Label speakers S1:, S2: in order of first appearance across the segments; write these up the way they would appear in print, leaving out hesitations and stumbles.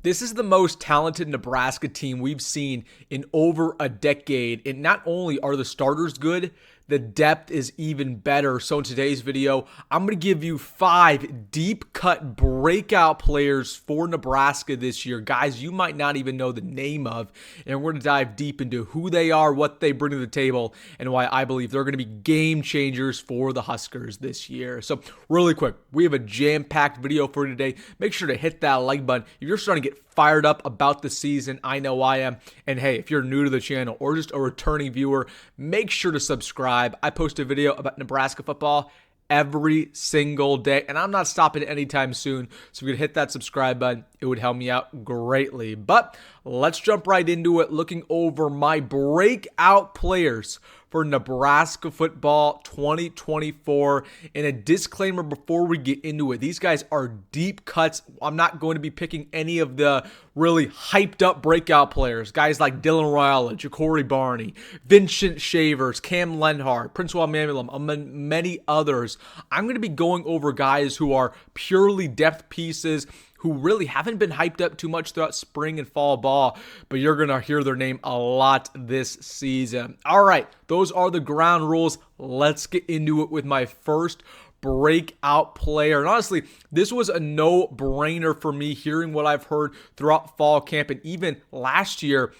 S1: This is the most talented Nebraska team we've seen in over a decade. And not only are the starters good, the depth is even better. So in today's video, I'm going to give you 5 deep cut breakout players for Nebraska this year. Guys you might not even know the name of. And we're going to dive deep into who they are, what they bring to the table, and why I believe they're going to be game changers for the Huskers this year. So really quick, we have a jam-packed video for today. Make sure to hit that like button. If you're starting to get fired up about the season, I know I am. And hey, if you're new to the channel or just a returning viewer, make sure to subscribe. I post a video about Nebraska football every single day, and I'm not stopping anytime soon. So if you could hit that subscribe button, it would help me out greatly. But let's jump right into it, looking over my breakout players for Nebraska football 2024. And a disclaimer before we get into it, these guys are deep cuts. I'm not going to be picking any of the really hyped up breakout players. Guys like Dylan Raiola, Ja'Cory Barney, Vincent Shavers, Cam Lenhart, Prince Mamulum, among many others. I'm going to be going over guys who are purely depth pieces, who really haven't been hyped up too much throughout spring and fall ball, but you're going to hear their name a lot this season. All right, those are the ground rules. Let's get into it with my first breakout player. And honestly, this was a no-brainer for me, hearing what I've heard throughout fall camp and even last year.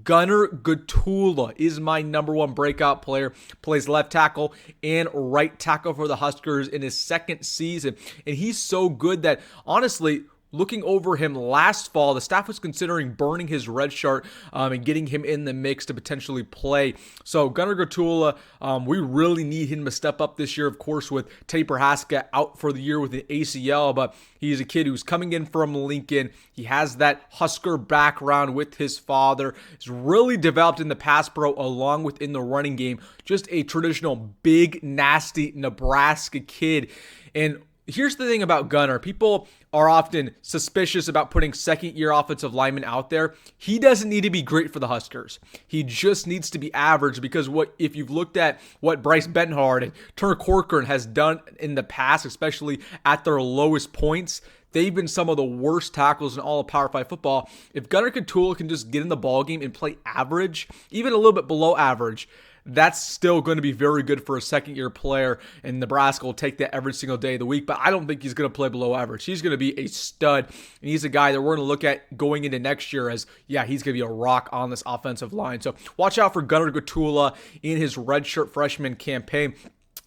S1: Gunnar Gottula is my number one breakout player. Plays left tackle and right tackle for the Huskers in his second season. And he's so good that, honestly, looking over him last fall, the staff was considering burning his red shirt and getting him in the mix to potentially play. So Gunnar Gottula, we really need him to step up this year, of course, with Teddy Prohaska out for the year with an ACL, but he's a kid who's coming in from Lincoln. He has that Husker background with his father. He's really developed in the pass pro along with in the running game. Just a traditional big, nasty Nebraska kid. And here's the thing about Gunnar. People are often suspicious about putting second-year offensive linemen out there. He doesn't need to be great for the Huskers. He just needs to be average, because if you've looked at what Bryce Benhart and Turner Corcoran has done in the past, especially at their lowest points, they've been some of the worst tackles in all of Power 5 football. If Gunnar Gottula can just get in the ballgame and play average, even a little bit below average, that's still going to be very good for a second-year player, and Nebraska will take that every single day of the week. But I don't think he's going to play below average. He's going to be a stud, and he's a guy that we're going to look at going into next year as, yeah, he's going to be a rock on this offensive line. So watch out for Gunnar Gottula in his redshirt freshman campaign.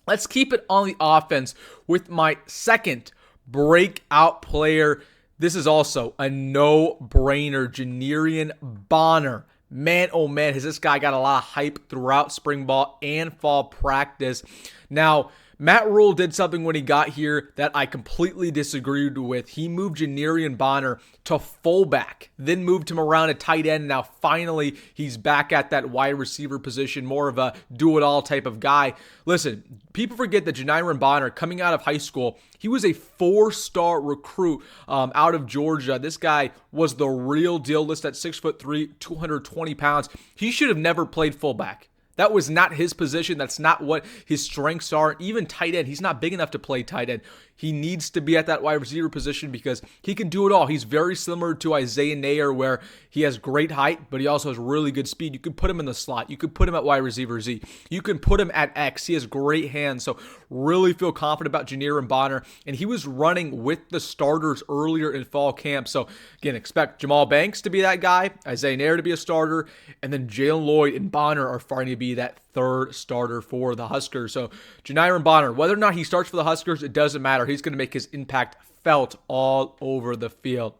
S1: Let's keep it on the offense with my second breakout player. This is also a no-brainer, Janiran Bonner. Man, oh man, has this guy got a lot of hype throughout spring ball and fall practice. Now, Matt Rhule did something when he got here that I completely disagreed with. He moved Janiran Bonner to fullback, then moved him around a tight end. Now, finally, he's back at that wide receiver position, more of a do-it-all type of guy. Listen, people forget that Janiran Bonner, coming out of high school, he was a 4-star recruit out of Georgia. This guy was the real deal, listed at 6'3", 220 pounds. He should have never played fullback. That was not his position. That's not what his strengths are. Even tight end, he's not big enough to play tight end. He needs to be at that wide receiver position because he can do it all. He's very similar to Isaiah Nayer, where he has great height, but he also has really good speed. You could put him in the slot. You could put him at wide receiver Z. You can put him at X. He has great hands. So really feel confident about Janiran Bonner. And he was running with the starters earlier in fall camp. So again, expect Jamal Banks to be that guy, Isaiah Nayer to be a starter, and then Jalen Lloyd and Bonner are starting to be that third starter for the Huskers. So Janiran Bonner, whether or not he starts for the Huskers, it doesn't matter. He's going to make his impact felt all over the field.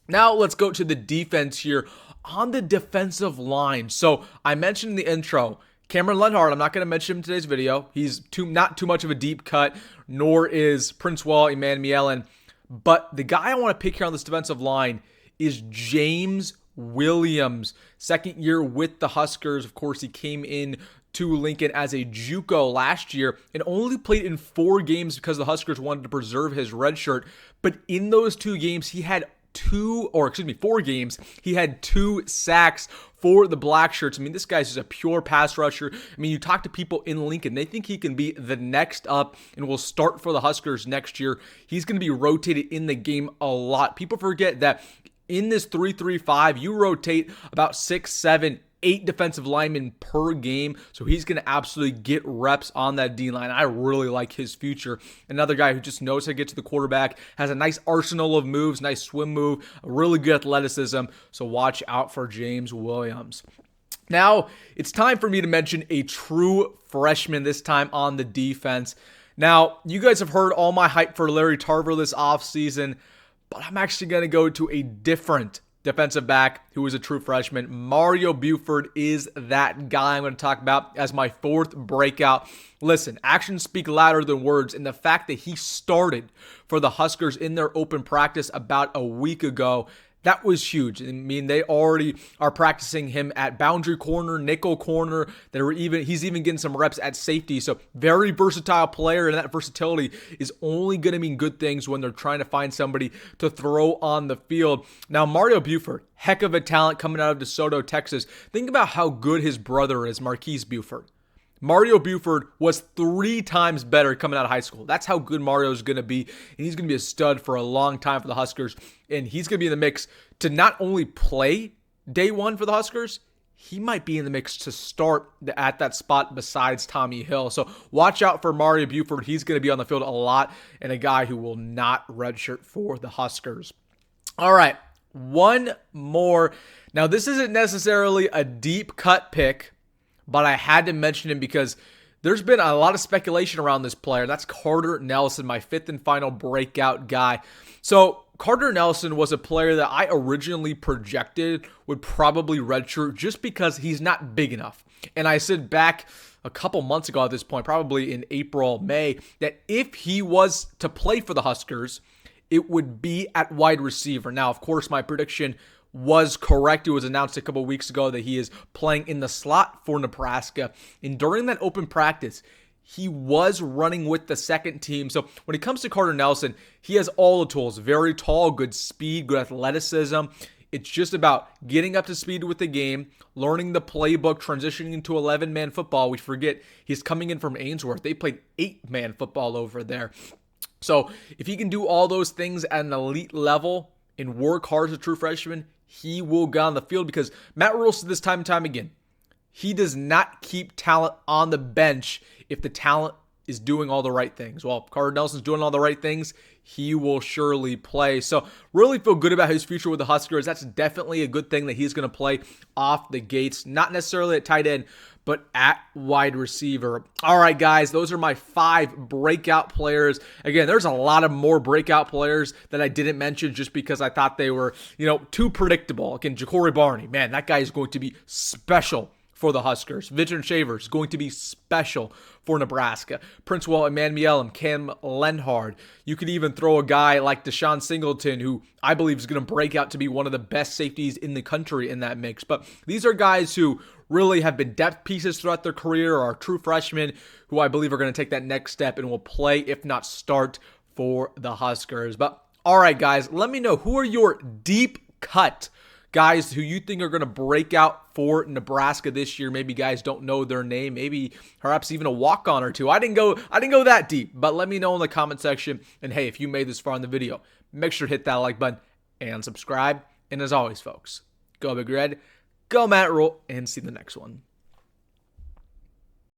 S1: Now let's go to the defense here on the defensive line. So I mentioned in the intro, Cameron Lenhart, I'm not going to mention him in today's video. He's not too much of a deep cut, nor is Prince Emmanuel. But the guy I want to pick here on this defensive line is James Williams, second year with the Huskers. Of course, he came in to Lincoln as a JUCO last year and only played in 4 games because the Huskers wanted to preserve his red shirt. But in those 2 games, he had 4 games, he had 2 sacks for the Black Shirts. I mean, this guy's just a pure pass rusher. I mean, you talk to people in Lincoln, they think he can be the next up and will start for the Huskers next year. He's going to be rotated in the game a lot. People forget that In this 3-3-5, you rotate about 6, 7, 8 defensive linemen per game, so he's going to absolutely get reps on that D-line. I really like his future. Another guy who just knows how to get to the quarterback, has a nice arsenal of moves, nice swim move, a really good athleticism, so watch out for James Williams. Now, it's time for me to mention a true freshman, this time on the defense. Now, you guys have heard all my hype for Larry Tarver this offseason, but I'm actually going to go to a different defensive back who is a true freshman. Mario Buford is that guy I'm going to talk about as my fourth breakout. Listen, actions speak louder than words, and the fact that he started for the Huskers in their open practice about a week ago, that was huge. I mean, they already are practicing him at boundary corner, nickel corner. He's even getting some reps at safety. So very versatile player, and that versatility is only going to mean good things when they're trying to find somebody to throw on the field. Now, Mario Buford, heck of a talent coming out of DeSoto, Texas. Think about how good his brother is, Marquise Buford. Mario Buford was 3 times better coming out of high school. That's how good Mario is going to be, and he's going to be a stud for a long time for the Huskers, and he's going to be in the mix to not only play day one for the Huskers, he might be in the mix to start at that spot besides Tommy Hill. So watch out for Mario Buford. He's going to be on the field a lot, and a guy who will not redshirt for the Huskers. All right, one more. Now, this isn't necessarily a deep cut pick, but I had to mention him because there's been a lot of speculation around this player. That's Carter Nelson, my fifth and final breakout guy. So Carter Nelson was a player that I originally projected would probably redshirt just because he's not big enough. And I said back a couple months ago at this point, probably in April, May, that if he was to play for the Huskers, it would be at wide receiver. Now, of course, my prediction was correct. It was announced a couple weeks ago that he is playing in the slot for Nebraska. And during that open practice, he was running with the second team. So when it comes to Carter Nelson, he has all the tools. Very tall, good speed, good athleticism. It's just about getting up to speed with the game, learning the playbook, transitioning into 11-man football. We forget he's coming in from Ainsworth. They played 8-man football over there. So if he can do all those things at an elite level and work hard as a true freshman, he will get on the field, because Matt Rhule said this time and time again, he does not keep talent on the bench if the talent is doing all the right things. Well, if Carter Nelson's doing all the right things, he will surely play. So really feel good about his future with the Huskers. That's definitely a good thing that he's going to play off the gates, not necessarily at tight end, but at wide receiver. All right, guys, those are my 5 breakout players. Again, there's a lot of more breakout players that I didn't mention just because I thought they were, too predictable. Again, Ja'Cory Barney, man, that guy is going to be special for the Huskers. Vincent Shavers is going to be special for Nebraska. Prince Wall, Emmanuel, Cam Lenhard. You could even throw a guy like Deshaun Singleton, who I believe is going to break out to be one of the best safeties in the country in that mix. But these are guys who really have been depth pieces throughout their career, or are true freshmen who I believe are going to take that next step and will play, if not start, for the Huskers. But all right, guys, let me know, who are your deep cut guys who you think are going to break out for Nebraska this year? Maybe guys don't know their name, maybe perhaps even a walk-on or two. I didn't go that deep, but let me know in the comment section. And hey, if you made this far in the video, make sure to hit that like button and subscribe. And as always, folks, go Big Red, go Matt Rhule, and see you in the next one.